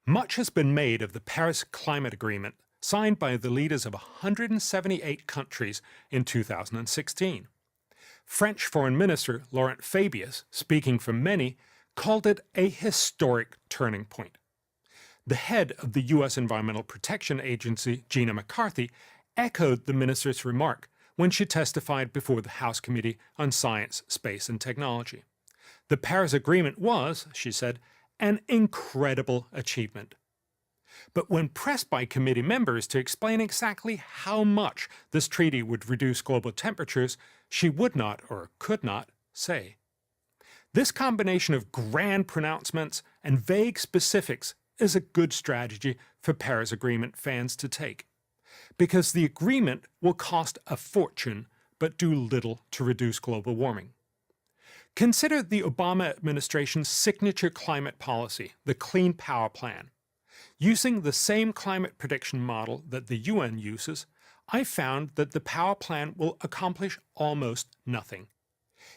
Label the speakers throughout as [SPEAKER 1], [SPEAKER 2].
[SPEAKER 1] Much has been made of the Paris Climate Agreement signed by the leaders of 178 countries in 2016. French Foreign Minister Laurent Fabius, speaking for many, called it a historic turning point. The head of the U.S. Environmental Protection Agency, Gina McCarthy, echoed the minister's remark when she testified before the House Committee on Science, Space and Technology. The Paris Agreement was, she said, an incredible achievement. But when pressed by committee members to explain exactly how much this treaty would reduce global temperatures, she would not, or could not, say. This combination of grand pronouncements and vague specifics is a good strategy for Paris Agreement fans to take, because the agreement will cost a fortune but do little to reduce global warming. Consider the Obama administration's signature climate policy, the Clean Power Plan. Using the same climate prediction model that the UN uses, I found that the power plan will accomplish almost nothing.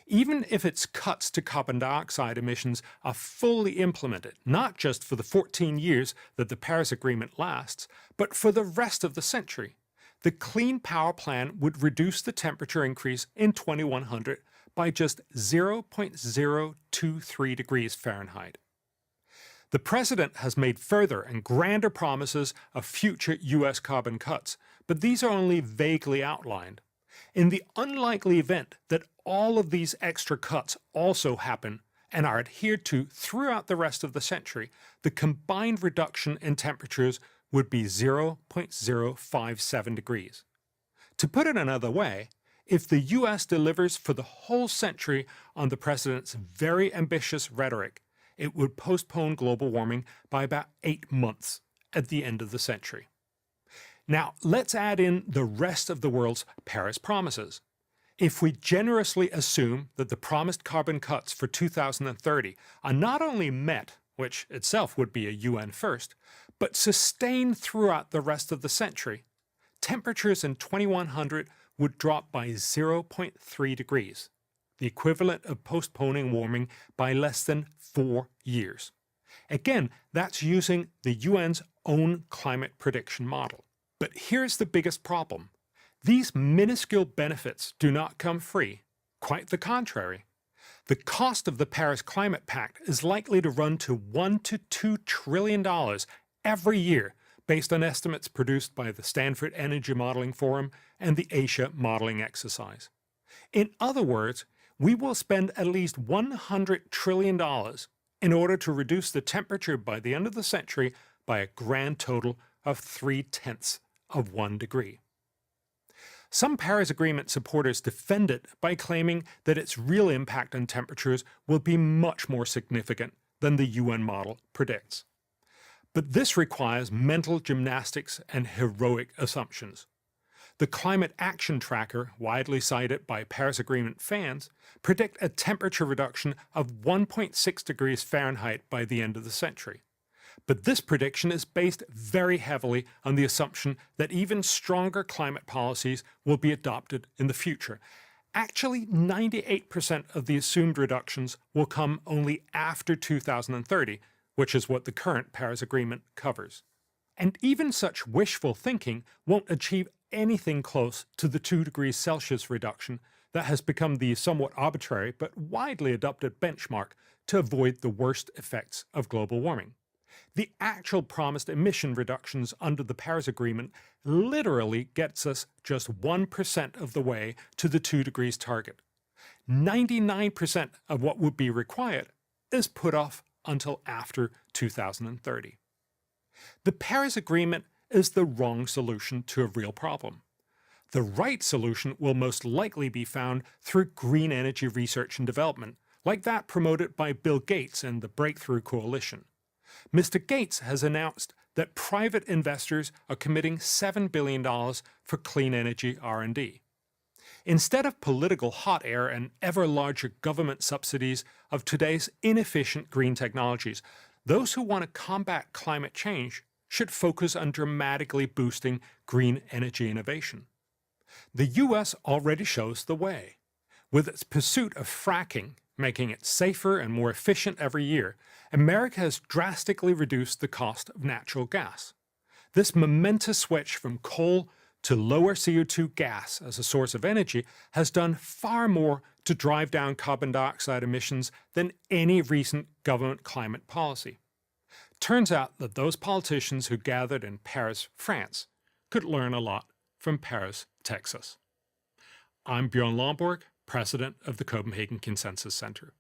[SPEAKER 1] Even if its cuts to carbon dioxide emissions are fully implemented, not just for the 14 years that the Paris Agreement lasts, but for the rest of the century, the Clean Power Plan would reduce the temperature increase in 2100 by just 0.023 degrees Fahrenheit. The President has made further and grander promises of future U.S. carbon cuts, but these are only vaguely outlined. In the unlikely event that all of these extra cuts also happen and are adhered to throughout the rest of the century, the combined reduction in temperatures would be 0.057 degrees. To put it another way, if the U.S. delivers for the whole century on the President's very ambitious rhetoric, it would postpone global warming by about 8 months at the end of the century. Now, let's add in the rest of the world's Paris promises. If we generously assume that the promised carbon cuts for 2030 are not only met, which itself would be a UN first, but sustained throughout the rest of the century, temperatures in 2100 would drop by 0.3 degrees, the equivalent of postponing warming by less than 4 years. Again, that's using the UN's own climate prediction model. But here's the biggest problem. These minuscule benefits do not come free. Quite the contrary. The cost of the Paris Climate Pact is likely to run to $1 to $2 trillion every year, based on estimates produced by the Stanford Energy Modeling Forum and the Asia Modeling Exercise. In other words, we will spend at least $100 trillion in order to reduce the temperature by the end of the century by a grand total of 0.3 degree. Some Paris Agreement supporters defend it by claiming that its real impact on temperatures will be much more significant than the UN model predicts. But this requires mental gymnastics and heroic assumptions. The Climate Action Tracker, widely cited by Paris Agreement fans, predict a temperature reduction of 1.6 degrees Fahrenheit by the end of the century. But this prediction is based very heavily on the assumption that even stronger climate policies will be adopted in the future. Actually, 98% of the assumed reductions will come only after 2030, which is what the current Paris Agreement covers. And even such wishful thinking won't achieve anything close to the 2 degrees Celsius reduction that has become the somewhat arbitrary but widely adopted benchmark to avoid the worst effects of global warming. The actual promised emission reductions under the Paris Agreement literally gets us just 1% of the way to the 2 degrees target. 99% of what would be required is put off until after 2030. The Paris Agreement is the wrong solution to a real problem. The right solution will most likely be found through green energy research and development, like that promoted by Bill Gates and the Breakthrough Coalition. Mr. Gates has announced that private investors are committing $7 billion for clean energy R&D. Instead of political hot air and ever larger government subsidies of today's inefficient green technologies, those who want to combat climate change should focus on dramatically boosting green energy innovation. The U.S. already shows the way. With its pursuit of fracking, making it safer and more efficient every year, America has drastically reduced the cost of natural gas. This momentous switch from coal to lower CO2 gas as a source of energy has done far more to drive down carbon dioxide emissions than any recent government climate policy. Turns out that those politicians who gathered in Paris, France, could learn a lot from Paris, Texas. I'm Bjorn Lomborg, president of the Copenhagen Consensus Center.